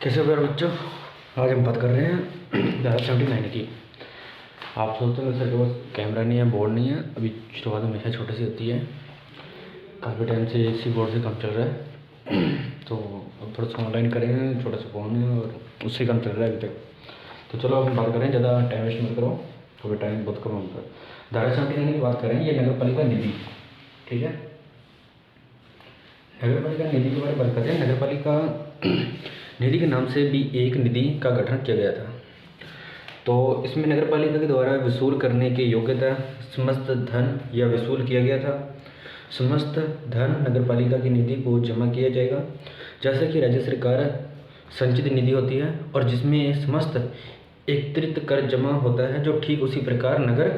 कैसे हो प्यारे बच्चों। आज हम बात कर रहे हैं धारा 79 की। आप सोचते हैं सर के पास कैमरा नहीं है, बोर्ड नहीं है। अभी शुरुआत हमेशा छोटी सी होती है। काफ़ी टाइम से इसी बोर्ड से काम चल रहा है तो अब थोड़ा सा ऑनलाइन करें, छोटा सा फ़ोन है और उससे काम चल रहा है अभी तक। तो चलो अब हम बात करें, ज़्यादा टाइम वेस्ट मत करो, थोड़ा टाइम बहुत कम होता है। धारा 79 की बात करें, ये नगर पालिका निधि, ठीक है। नगर पालिका निधि के बारे में बात करते हैं। नगर पालिका निधि के नाम से भी एक निधि का गठन किया गया था। तो इसमें नगर पालिका के द्वारा वसूल करने की योग्यता समस्त धन या वसूल किया गया था। समस्त धन नगर पालिका की निधि को जमा किया जाएगा, जैसे कि राज्य सरकार संचित निधि होती है और जिसमें समस्त एकत्रित कर जमा होता है, जो ठीक उसी प्रकार नगर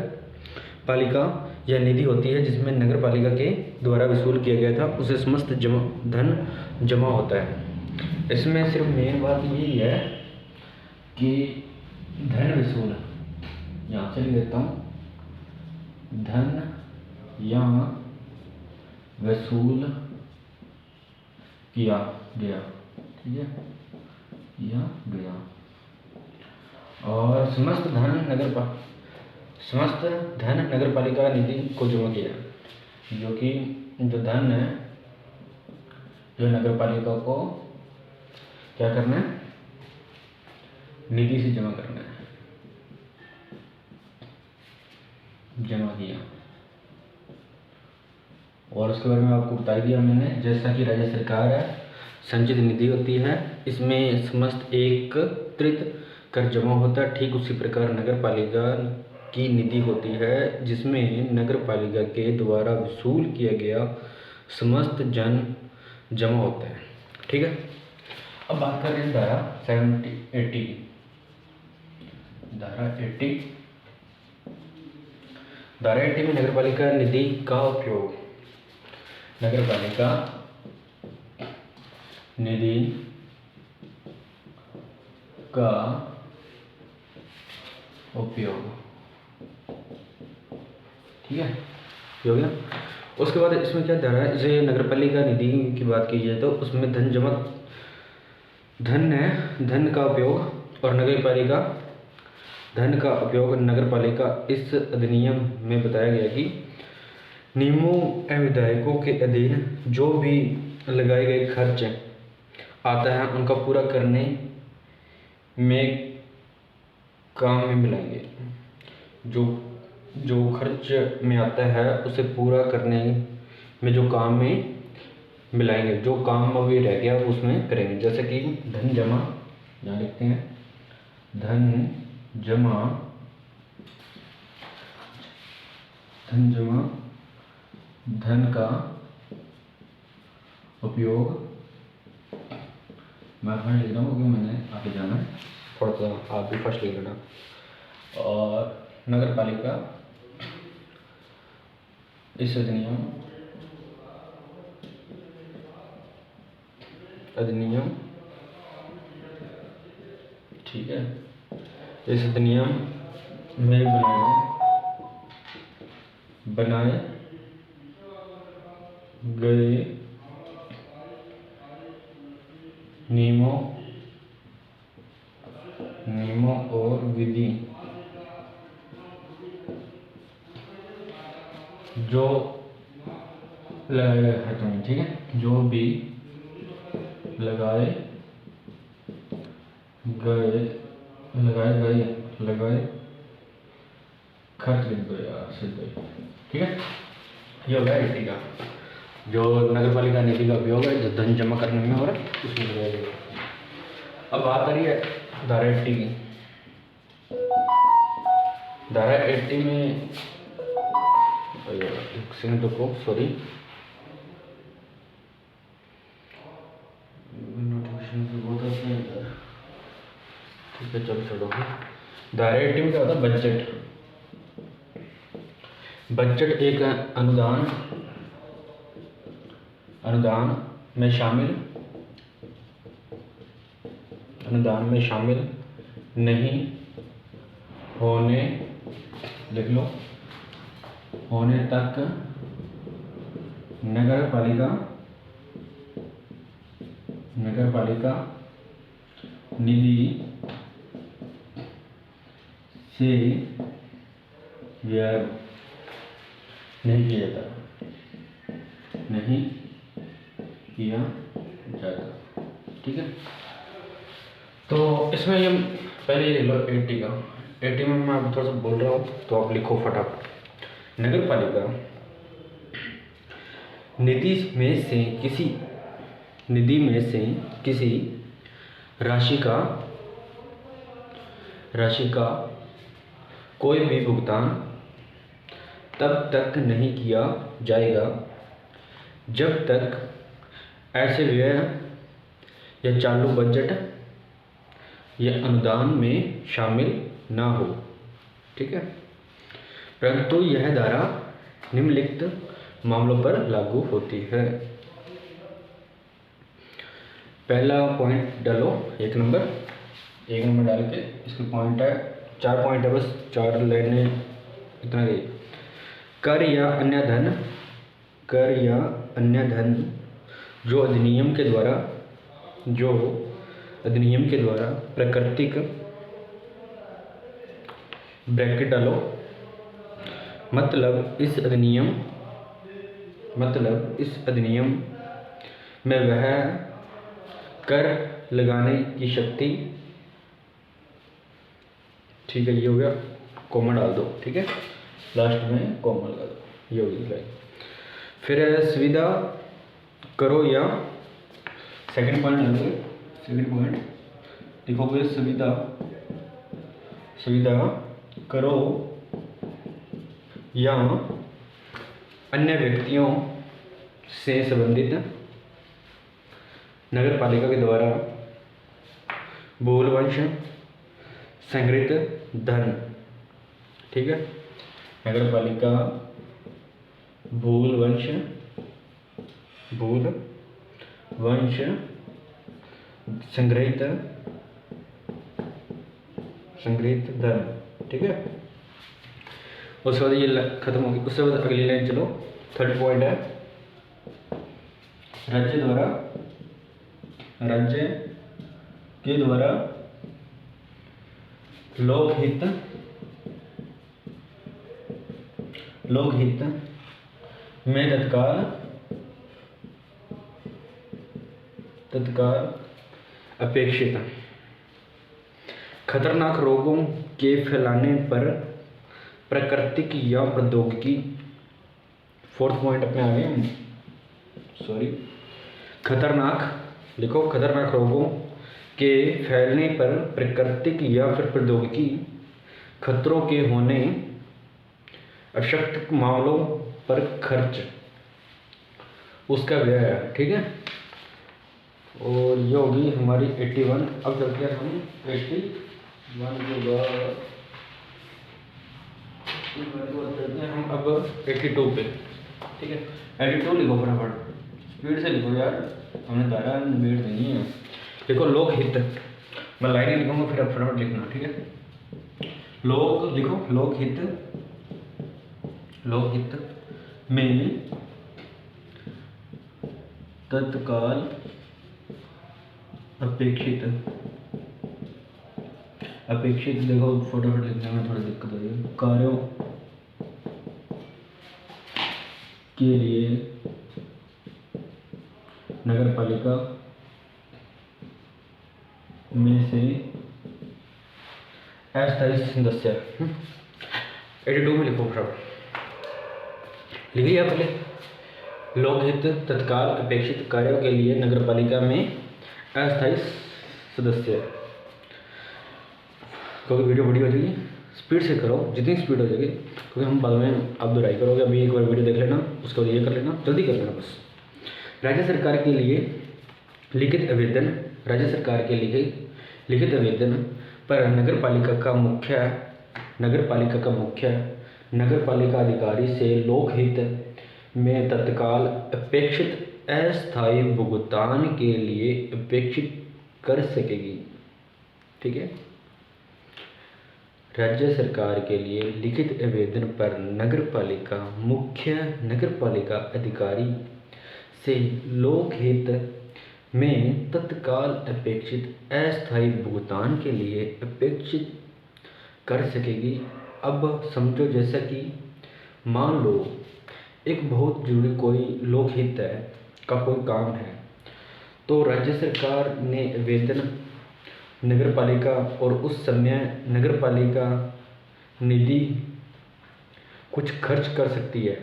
पालिका यह निधि होती है जिसमें नगर पालिका के द्वारा वसूल किया गया था, उसे समस्त धन जमा होता है। इसमें सिर्फ मेन बात यही है कि धन वसूल, यहाँ से लिख देता हूँ, धन यहाँ वसूल किया गया, ठीक है, किया गया। और समस्त धन नगर पालिका निधि को जमा किया, जो कि जो धन है जो नगर पालिका को क्या करना है, निधि से जमा करना है, जमा किया। और उसके बारे में आपको बता दिया मैंने, जैसा कि राज्य सरकार है संचित निधि होती है, इसमें समस्त एकत्रित कर जमा होता है, ठीक उसी प्रकार नगर पालिका की निधि होती है जिसमें नगर पालिका के द्वारा वसूल किया गया समस्त धन जमा होता है, ठीक है। अब बात कर रहे हैं धारा 80 की। धारा 80 में नगर पालिका निधि का उपयोग, नगर पालिका निधि का उपयोग, ठीक है, हो गया। उसके बाद इसमें क्या धारा है, जैसे नगर पालिका निधि की बात की जाए तो उसमें धन का उपयोग और नगर पालिका धन का उपयोग नगर पालिका इस अधिनियम में बताया गया कि नियमों एवं विधायकों के अधीन जो भी लगाए गए खर्च आता है उनका पूरा करने में काम में मिलाएंगे। जो खर्च में आता है उसे पूरा करने में जो काम में मिलाएंगे, जो काम अभी रह गया वो उसमें करेंगे। जैसे कि धन जमा, यहाँ लिखते हैं धन जमा धन का उपयोग, मैं फर्स्ट लिख रहा हूँ क्योंकि मैंने आगे जाना है, थोड़ा सा आप भी फर्स्ट लिख लेना। और नगर पालिका इस अधिनियम, ठीक है, इस अधिनियम में बनाए गए नियमों और विधि जो लगाए गए खर्चों में, ठीक है, जो भी लगाए गए खर्च लिख दो यार, ठीक है। ये हो गया 80 का, जो नगर पालिका निधि का उपयोग है, जो धन जमा करने में और उसमें लगाया गया। अब बात करिए धारा 80 की। धारा 80 में एक सेकंड रुको, सॉरी, नोटिफिकेशन से बहुत आते हैं यार, ठीक है, चलो छोड़ो। धारा 80 में क्या होता है, बजट एक अनुदान में शामिल नहीं होने, लिख लो, होने तक नगर पालिका निधि से व्यय नहीं किया जाता, नहीं किया जाता। ठीक है, तो इसमें ये पहले ये ले लो 80 का। 80 में मैं आप थोड़ा सा बोल रहा हूँ तो आप लिखो फटाफट। नगर पालिका निधि में से किसी राशि का कोई भी भुगतान तब तक नहीं किया जाएगा जब तक ऐसे व्यय या चालू बजट या अनुदान में शामिल ना हो। ठीक है, परंतु यह धारा निम्नलिखित मामलों पर लागू होती है। पहला पॉइंट डालो, एक नंबर डाल के इसके पॉइंट है, 4 पॉइंट है, बस 4 लेने इतना ही। कर या अन्य धन जो अधिनियम के द्वारा प्राकृतिक, ब्रैकेट डालो, मतलब इस अधिनियम में वह कर लगाने की शक्ति। ठीक है, ये हो गया, कॉमा डाल दो। ठीक है, लास्ट में कॉमा लगा दो, ये हो गई। फिर सुविधा करो या सेकंड पॉइंट डालोगे, सेकंड पॉइंट लिखोगे सुविधा करो या अन्य व्यक्तियों से संबंधित नगर पालिका के द्वारा बहुलवंश संग्रहित धन। ठीक है, नगर पालिका बहुलवंश संग्रहित धन। ठीक है, उसके बाद ये खत्म होगी। उसके बाद अगली लाइन चलो, थर्ड पॉइंट है राज्य के द्वारा लोकहित में तत्काल अपेक्षित खतरनाक रोगों के फैलाने पर प्राकृतिक या प्रौद्योगिकी। फोर्थ पॉइंट अपने आ गए, सॉरी, खतरनाक लिखो, खतरनाक रोगों के फैलने पर प्राकृतिक या फिर प्रौद्योगिकी खतरों के होने, आवश्यक मामलों पर खर्च उसका व्यय है। ठीक है, और ये होगी हमारी 81। अब चलते हैं हम 81 के बाद चलते हैं हम अब 82 पे। ठीक है, 82 लिखो फटाफट, स्पीड से लिखो यार, हमने धारा निबेड़ देनी है। देखो लोकहित, मैं लाइन ही लिखूंगा फिर आप फटाफट लिखना। ठीक है, लिखो लोकहित में तत्काल अपेक्षित देखो फटाफट लिखने में थोड़ी दिक्कत हो रही है। कार्यों के लिए नगर पालिका में से अस्थायी सदस्य 82 में लिखो फटाफट, लिख लिया पहले। लोकहित तत्काल अपेक्षित कार्यों के लिए नगर पालिका में अस्थायी सदस्य। क्योंकि वीडियो बड़ी हो जाएगी, स्पीड से करो जितनी स्पीड हो जाएगी, क्योंकि हम बाद में आप दोहराई करोगे। अभी एक बार वीडियो देख लेना, उसके बाद ये कर लेना, जल्दी कर लेना बस। राज्य सरकार के लिए लिखित आवेदन, राज्य सरकार के लिखित आवेदन पर नगर पालिका अधिकारी से लोकहित में तत्काल अपेक्षित अस्थायी भुगतान के लिए अपेक्षित कर सकेगी। ठीक है, राज्य सरकार के लिए लिखित आवेदन पर मुख्य नगर पालिका अधिकारी से लोकहित में तत्काल अपेक्षित अस्थायी भुगतान के लिए अपेक्षित कर सकेगी। अब समझो, जैसा कि मान लो एक बहुत जरूरी कोई लोकहित है का कोई काम है, तो राज्य सरकार ने वेतन नगर पालिका और उस समय नगर पालिका निधि कुछ खर्च कर सकती है,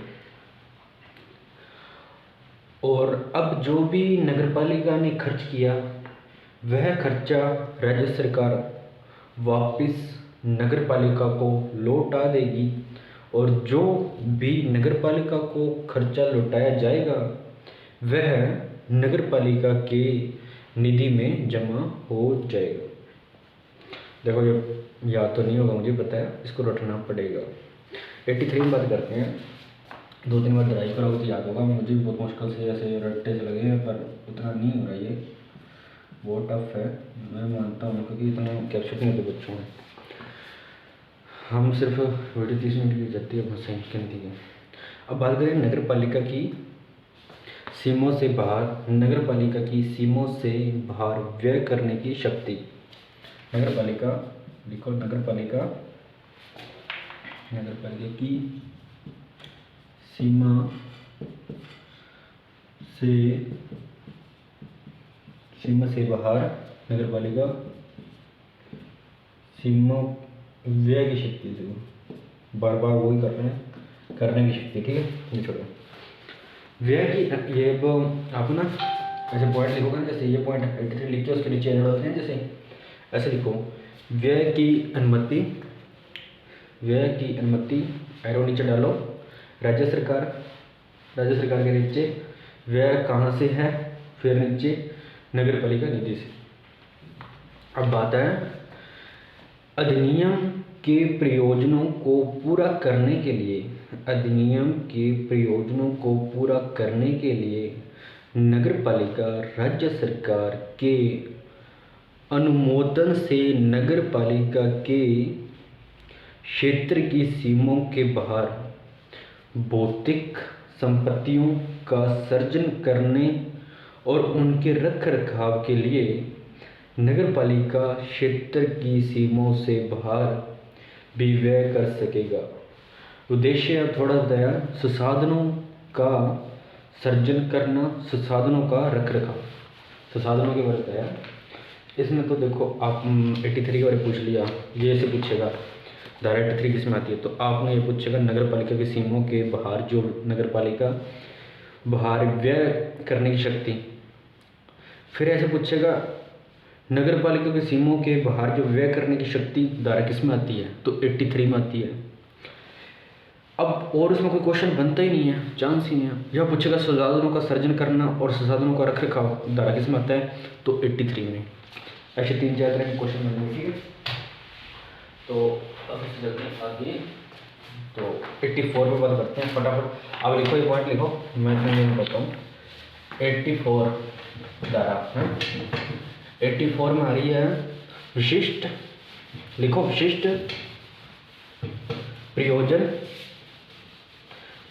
और अब जो भी नगर पालिका ने खर्च किया वह खर्चा राज्य सरकार वापस नगर पालिका को लौटा देगी, और जो भी नगर पालिका को खर्चा लौटाया जाएगा वह नगर पालिका के निधि में जमा हो जाएगा। देखो, ये याद तो नहीं होगा, मुझे पता है, इसको रटना पड़ेगा। 83 में बात करते हैं। 2-3 बार ड्राइव करोगे तो याद होगा। मुझे भी बहुत मुश्किल से ऐसे रट्टे से लगे हैं, पर उतना नहीं हो रहा, ये बहुत टफ है, मैं मानता हूँ, क्योंकि इतना कैप्चर नहीं होते बच्चों में। हम सिर्फ वीडियो 30 मिनट की जाती है, बहुत सही कहती है। अब बात करें नगर पालिका की सीमाओं से बाहर, नगर पालिका की सीमाओं से बाहर व्यय करने की शक्ति। नगर पालिका लिखो, नगर पालिका की सीमा से बाहर नगर पालिका सीमा व्यय की शक्ति। देखो, बार बार वही कर रहे हैं, करने की शक्ति, ठीक है, ये छोड़ो। व्यय की, ये अब आप ना ऐसे पॉइंट लिखोगे ना, जैसे ये पॉइंट 83 लिख के उसके नीचे एरो डालते हैं, जैसे ऐसे लिखो, व्यय की अनुमति, व्यय की अनुमति, एरो नीचे डालो, राज्य सरकार के नीचे व्यय कहाँ से है, फिर नीचे नगर पालिका निधि से। अब बात है अधिनियम के प्रयोजनों को पूरा करने के लिए, अधिनियम के प्रयोजनों को पूरा करने के लिए नगर पालिका राज्य सरकार के अनुमोदन से नगर पालिका के क्षेत्र की सीमाओं के बाहर भौतिक संपत्तियों का सृजन करने और उनके रख रखाव के लिए नगर पालिका क्षेत्र की सीमाओं से बाहर भी व्यय कर सकेगा। उद्देश्य थोड़ा दया संसाधनों का सृजन करना, संसाधनों का रख रखाव, संसाधनों के बारे में बताया। इसमें तो देखो, आप 83 के बारे में पूछ लिया, ये ऐसे पूछेगा धारा 83 किस में आती है, तो आपने ये पूछेगा नगर पालिका की सीमाओं के बाहर जो नगर पालिका बाहर व्यय करने की शक्ति। फिर ऐसे पूछेगा नगर पालिका की सीमाओं के बाहर जो व्यय करने की शक्ति धारा किस में आती है, तो 83 में आती है। अब और उसमें कोई क्वेश्चन बनता ही नहीं है, चांस ही नहीं है। यह पूछेगा संसाधनों का सृजन करना और संसाधनों का रख रखाव धारा किस में आता है, तो 83 में। ऐसे 3-4 तरह के क्वेश्चन बनेंगे, ठीक है। तो अब इससे चलते हैं आगे, तो 84 पे बात करते हैं फटाफट। अब लिखो, ये पॉइंट लिखो, मैं तुम्हें बताऊँ। 84 धारा है, 84 में आ रही है विशिष्ट, लिखो विशिष्ट प्रयोजन,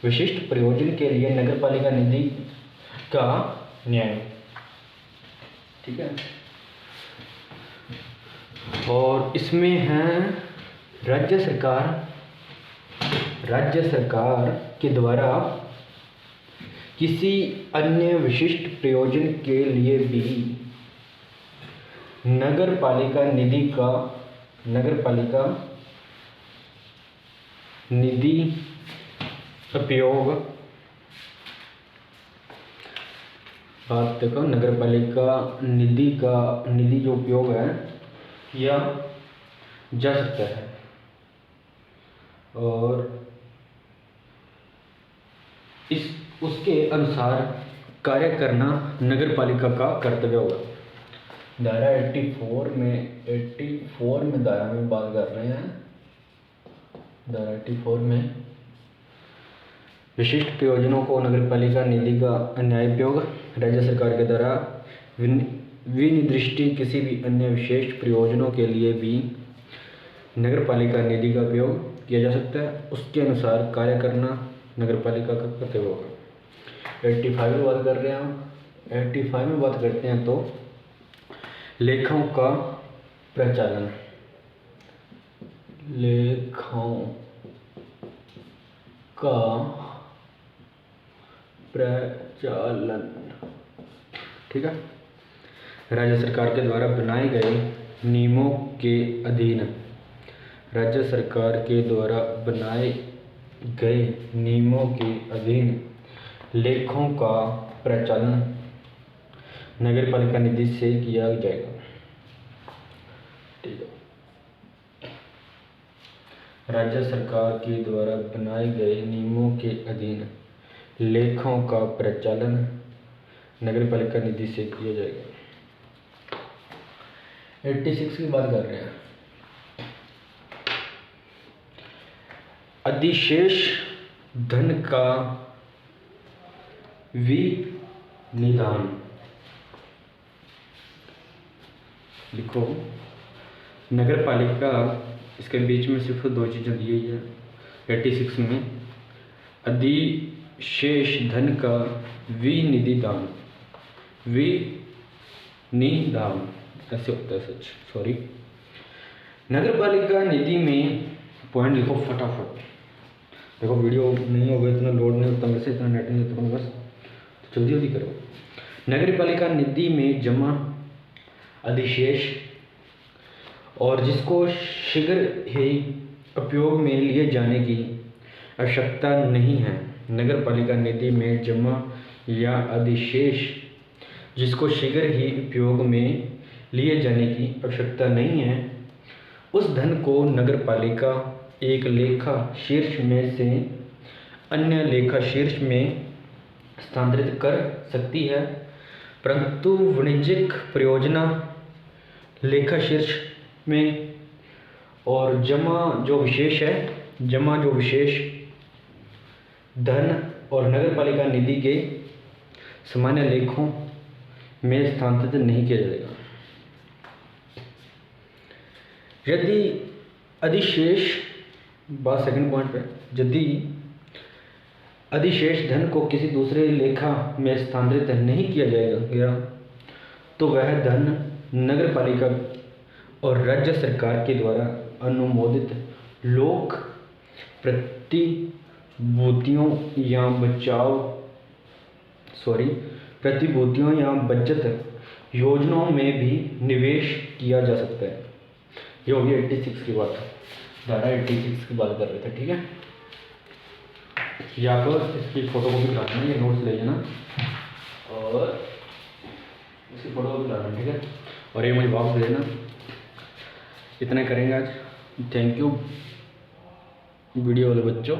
विशिष्ट प्रयोजन के लिए नगर पालिका निधि का न्याय, ठीक है। और इसमें है राज्य सरकार के द्वारा किसी अन्य विशिष्ट प्रयोजन के लिए भी नगर पालिका निधि उपयोग, बात देखो, नगर पालिका निधि जो उपयोग है किया जा सकता है, और उसके अनुसार कार्य करना नगर पालिका का कर्तव्य होगा। धारा 84 में धारा में बात कर रहे हैं, धारा 84 में विशिष्ट प्रयोजनों को नगर पालिका निधि का अन्याय उपयोग राज्य सरकार के द्वारा विनिर्दिष्ट किसी भी अन्य विशेष प्रयोजनों के लिए भी नगर पालिका निधि का उपयोग किया जा सकता है, उसके अनुसार कार्य करना नगर पालिका का कर्तव्य होगा। 85 की बात कर रहे हैं हम, 85 में बात करते हैं तो लेखाओं का प्रचालन, लेखाओं का प्रचालन, ठीक है। राज्य सरकार के द्वारा बनाए गए नियमों के अधीन, राज्य सरकार के द्वारा बनाए गए नियमों के अधीन लेखाओं का प्रचालन नगर पालिका निधि से किया जाएगा, ठीक है। राज्य सरकार के द्वारा बनाए गए नियमों के अधीन लेखाओं का प्रचालन नगर पालिका निधि से किया जाएगा। 86 की बात कर रहे हैं। अधिशेष धन का विनिधान, लिखो नगर पालिका, इसके बीच में सिर्फ दो चीज़ें दी हुई है 86 में। अधिशेष धन का विनिधान, विनिधान ऐसे होता है, सच सॉरी। नगर पालिका निधि में पॉइंट लिखो फटाफट, देखो वीडियो नहीं होगा, इतना लोड नहीं होता, वैसे इतना नेट नहीं होता, बस जल्दी जल्दी करो। नगर पालिका निधि में जमा अधिशेष और जिसको शीघ्र ही उपयोग में लिए जाने की आवश्यकता नहीं है। नगर पालिका निधि में जमा या अधिशेष जिसको शीघ्र ही उपयोग में लिए जाने की आवश्यकता नहीं है, उस धन को नगर पालिका एक लेखा शीर्ष में से अन्य लेखा शीर्ष में स्थानांतरित कर सकती है, परंतु वाणिज्यिक परियोजना लेखा शीर्ष में और जमा जो विशेष धन और नगर पालिका निधि के सामान्य लेखों में स्थानांतरित नहीं किया जाएगा। यदि अधिशेष, बात सेकंड पॉइंट पे, यदि अधिशेष धन को किसी दूसरे लेखा में स्थानांतरित नहीं किया जाएगा तो वह धन नगर पालिका और राज्य सरकार के द्वारा अनुमोदित लोक प्रतिभूतियों या बचत योजनाओं में भी निवेश किया जा सकता है। ये हो गया 86 की बात, धारा 86 की बात कर रहे थे, ठीक है। या तो इसकी फोटोकॉपी कराना, ये नोट्स ले जाना और इसकी फोटोकॉपी कराना, ठीक है, और ये मुझे वापस दे देना। इतना करेंगे आज। थैंक यू वीडियो वाले बच्चों।